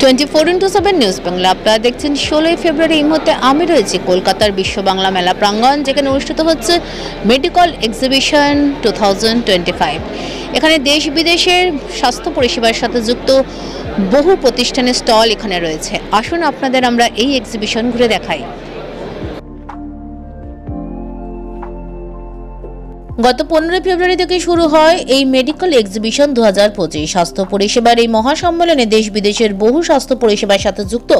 24x7 news Bangla আপনারা দেখছেন 16 ফেব্রুয়ারি। এই মুহূর্তে আমি রয়েছি কলকাতার বিশ্ব বাংলা মেলা প্রাঙ্গণ, যেখানে অনুষ্ঠিত হচ্ছে মেডিকেল এক্সিবিশন 2025। এখানে দেশ বিদেশের স্বাস্থ্য পরিষেবার সাথে যুক্ত বহু প্রতিষ্ঠানের স্টল এখানে রয়েছে। আসুন আপনাদের আমরা এই এক্সিবিশন ঘুরে দেখাই। গত 15 ফেব্রুয়ারি থেকে শুরু হয় এই মেডিকেল এক্সিবিশন 2025। স্বাস্থ্য পরিষেবার এই মহাসম্মেলনে দেশ বিদেশের বহু স্বাস্থ্য পরিষেবার সাথে যুক্ত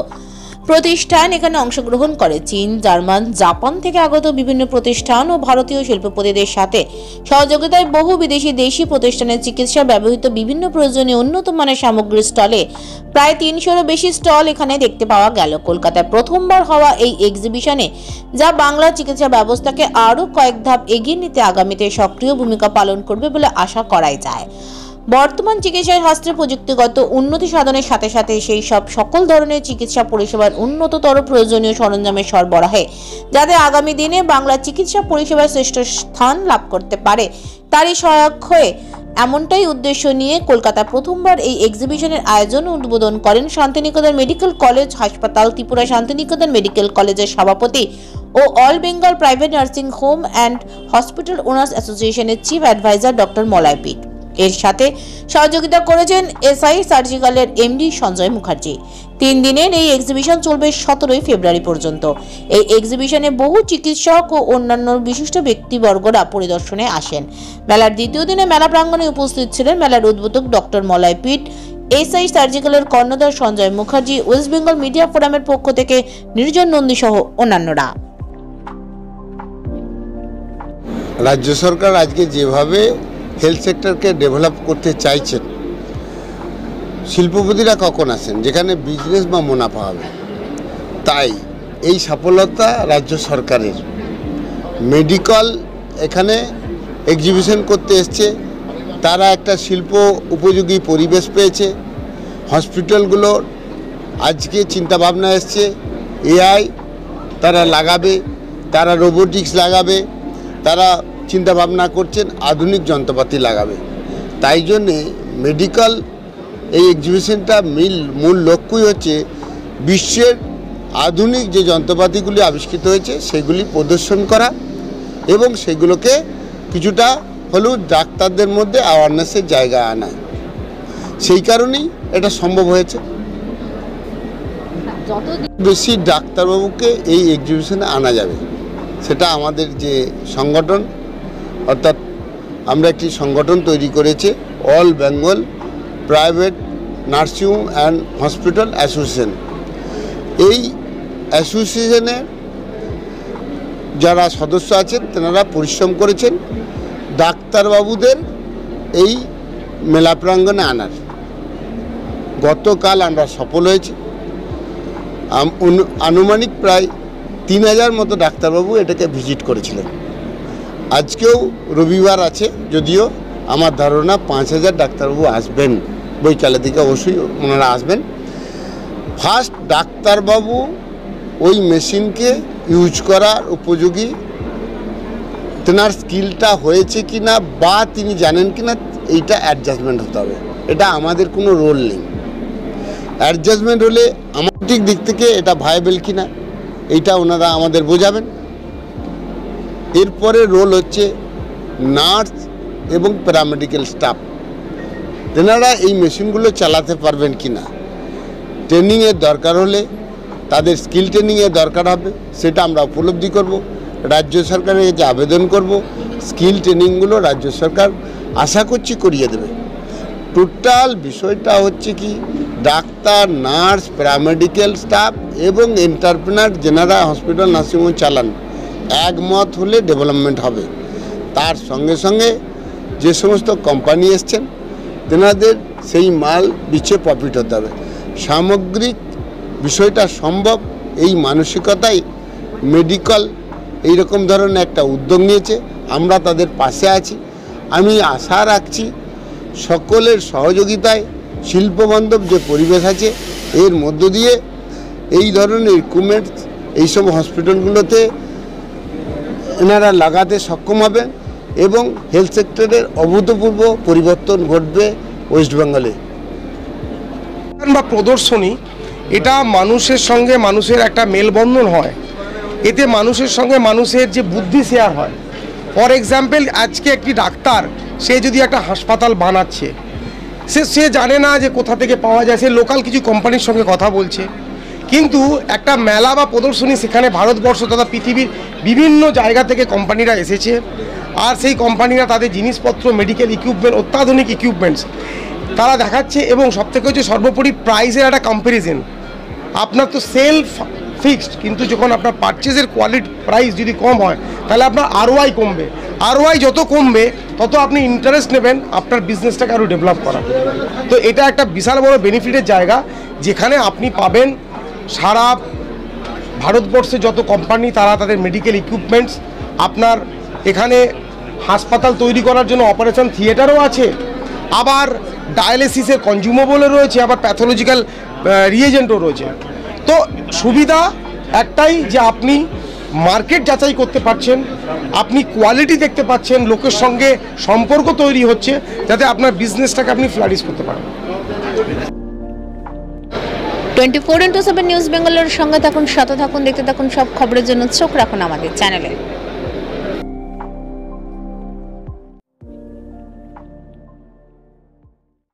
প্রতিষ্ঠান এখানে অংশগ্রহণ করে। চীন, জার্মান, জাপান থেকে আগত বিভিন্ন প্রতিষ্ঠান ও ভারতীয় শিল্পপতিদের সাথে সহযোগিতায় বহু বিদেশি দেশি প্রতিষ্ঠানের চিকিৎসা ব্যবহৃত বিভিন্ন প্রয়োজনীয় উন্নত মানের সামগ্রীর স্টলে প্রায় 300-এরও বেশি স্টল এখানে দেখতে পাওয়া গেল। কলকাতায় প্রথমবার হওয়া এই এক্সিবিশনে যা বাংলা চিকিৎসা ব্যবস্থাকে আরও কয়েক ধাপ এগিয়ে নিতে আগামীতে সক্রিয় ভূমিকা পালন করবে বলে আশা করাই যায়। বর্তমান চিকিৎসা শাস্ত্রে প্রযুক্তিগত উন্নতি সাধনের সাথে সাথে সেই সব সকল ধরনের চিকিৎসা পরিষেবার উন্নততর প্রয়োজনীয় সরঞ্জামের সরবরাহে যাতে আগামী দিনে বাংলা চিকিৎসা পরিষেবার শ্রেষ্ঠ স্থান লাভ করতে পারে তারই সহায়ক হয়ে এমনটাই উদ্দেশ্য নিয়ে কলকাতা প্রথমবার এই এক্সিবিশনের আয়োজন উদ্বোধন করেন শান্তিনিকেতন মেডিকেল কলেজ হাসপাতাল, ত্রিপুরা শান্তিনিকেতন মেডিকেল কলেজের সভাপতি ও all Bengal private nursing home and hospital owners অ্যাসোসিয়েশনের chief adviser doctor Malay Pit. এর সাথে সহযোগিতা করেছেন এসআই সার্জিক্যালের এমডি সঞ্জয় মুখার্জি। 3 দিনের এই এক্সিবিশন চলবে 17 ফেব্রুয়ারি পর্যন্ত। এই এক্সিবিশনে বহু চিকিৎসক ও অন্যান্য বিশিষ্ট ব্যক্তিবর্গরা পরিদর্শনে আসেন। মেলার দ্বিতীয় দিনে মেলা প্রাঙ্গণে উপস্থিত ছিলেন মেলার উদ্বোধক ডক্টর মলয় পিট, এসআই সার্জিক্যালের কর্ণধার সঞ্জয় মুখার্জি, ওয়েস্ট বেঙ্গল মিডিয়া ফোরামের পক্ষ থেকে নির্জন নন্দী সহ অন্যান্যরা। রাজ্য সরকার আজকে যেভাবে হেলথ সেক্টরকে ডেভেলপ করতে চাইছেন, শিল্পপতিরা কখন আসেন যেখানে বিজনেস বা মুনাফা হবে, তাই এই সফলতা রাজ্য সরকারের। মেডিকেল এখানে এক্সিবিশন করতে এসছে, তারা একটা শিল্প উপযোগী পরিবেশ পেয়েছে। হসপিটালগুলোর আজকে চিন্তাভাবনা এসছে এআই তারা লাগাবে, তারা রোবোটিক্স লাগাবে, তারা চিন্তা ভাবনা করছেন আধুনিক যন্ত্রপাতি লাগাবে। তাই জন্যে মেডিকেল এই এক্সিবিশনটা মূল লক্ষ্যই হচ্ছে বিশ্বের আধুনিক যে যন্ত্রপাতিগুলি আবিষ্কৃত হয়েছে সেগুলি প্রদর্শন করা এবং সেগুলোকে কিছুটা হলেও ডাক্তারদের মধ্যে অ্যাওয়ারনেসের জায়গায় আনা। সেই কারণেই এটা সম্ভব হয়েছে। বেশি ডাক্তারবাবুকে এই এক্সিবিশনে আনা যাবে, সেটা আমাদের যে সংগঠন, অর্থাৎ আমরা একটি সংগঠন তৈরি করেছি all Bengal private nursing home and hospital association. এই অ্যাসোসিয়েশনে যারা সদস্য আছেন তেনারা পরিশ্রম করেছেন ডাক্তারবাবুদের এই মেলা প্রাঙ্গণে আনার। গতকাল আমরা সফল হয়েছি। আনুমানিক প্রায় 3000 মতো ডাক্তারবাবু এটাকে ভিজিট করেছিলেন। আজকেও রবিবার আছে, যদিও আমার ধারণা 5000 ডাক্তারবাবু আসবেন, বৈকালের দিকে অবশ্যই ওনারা আসবেন। ফার্স্ট ডাক্তারবাবু ওই মেশিনকে ইউজ করার উপযোগী, তেনার স্কিলটা হয়েছে কি না বা তিনি জানেন কি না, এইটা অ্যাডজাস্টমেন্ট হতে হবে। এটা আমাদের কোনো রোল নেই। অ্যাডজাস্টমেন্ট হলে আমাদের দিক থেকে এটা ভায়াবল কি না এইটা ওনারা আমাদের বোঝাবেন। এরপরে রোল হচ্ছে নার্স এবং প্যারামেডিক্যাল স্টাফ, তেনারা এই মেশিনগুলো চালাতে পারবেন কি না, ট্রেনিংয়ের দরকার হলে তাদের স্কিল ট্রেনিংয়ের দরকার হবে, সেটা আমরা উপলব্ধি করব। রাজ্য সরকারের কাছে আবেদন করব, স্কিল ট্রেনিংগুলো রাজ্য সরকার আশা করছি করিয়ে দেবে। টোটাল বিষয়টা হচ্ছে কি, ডাক্তার, নার্স, প্যারামেডিক্যাল স্টাফ এবং এন্টারপ্রেনার যেনারা হসপিটাল নার্সিংহোম চালান একমত হলে ডেভেলপমেন্ট হবে। তার সঙ্গে সঙ্গে যে সমস্ত কোম্পানি এসছেন তেনাদের সেই মাল বিচে প্রফিট হতে হবে। সামগ্রিক বিষয়টা সম্ভব, এই মানসিকতাই মেডিকেল এইরকম ধরনের একটা উদ্যোগ নিয়েছে। আমরা তাদের পাশে আছি। আমি আশা রাখছি সকলের সহযোগিতায় শিল্পবান্ধব যে পরিবেশ আছে এর মধ্য দিয়ে এই ধরনের ইকুইপমেন্টস এইসব হসপিটালগুলোতে এনারা লাগাতে সক্ষম হবেন এবং হেলথ সেক্টরের অভূতপূর্ব পরিবর্তন ঘটবে ওয়েস্ট বেঙ্গলে। বা প্রদর্শনী এটা মানুষের সঙ্গে মানুষের একটা মেলবন্ধন হয়, এতে মানুষের সঙ্গে মানুষের যে বুদ্ধি শেয়ার হয়। ফর এক্সাম্পল, আজকে একটি ডাক্তার সে যদি একটা হাসপাতাল বানাচ্ছে, সে জানে না যে কোথা থেকে পাওয়া যায়, সে লোকাল কিছু কোম্পানির সঙ্গে কথা বলছে, কিন্তু একটা মেলা বা প্রদর্শনী, সেখানে ভারতবর্ষ তথা পৃথিবীর বিভিন্ন জায়গা থেকে কোম্পানিরা এসেছে, আর সেই কোম্পানিরা তাদের জিনিসপত্র, মেডিকেল ইকুইপমেন্ট, অত্যাধুনিক ইকুইপমেন্টস তারা দেখাচ্ছে, এবং সবথেকে হচ্ছে সর্বোপরি প্রাইসের একটা কম্প্যারিজন। আপনার তো সেল ফিক্সড, কিন্তু যখন আপনার পারচেজের কোয়ালিটি প্রাইস যদি কম হয়, তাহলে আপনার আরওআই কমবে। আরওআই যত কমবে তত আপনি ইন্টারেস্ট নেবেন আপনার বিজনেসটাকে আরও ডেভেলপ করা। তো এটা একটা বিশাল বড় বেনিফিটের জায়গা, যেখানে আপনি পাবেন সারা ভারতবর্ষে যত কোম্পানি তারা তাদের মেডিকেল ইকুইপমেন্টস, আপনার এখানে হাসপাতাল তৈরি করার জন্য অপারেশন থিয়েটারও আছে, আবার ডায়ালিসিসের কনজিউমেবলও রয়েছে, আবার প্যাথোলজিক্যাল রিয়েজেন্টও রয়েছে। তো সুবিধা একটাই যে আপনি মার্কেট যাচাই করতে পারছেন, আপনি কোয়ালিটি দেখতে পাচ্ছেন, লোকের সঙ্গে সম্পর্ক তৈরি হচ্ছে, যাতে আপনার বিজনেসটাকে আপনি ফ্লারিশ করতে পারেন। 24x7 নিউজ বেঙ্গলের সঙ্গে থাকুন, সাথে থাকুন, দেখতে থাকুন সব খবরের জন্য চোখ রাখুন আমাদের চ্যানেলে।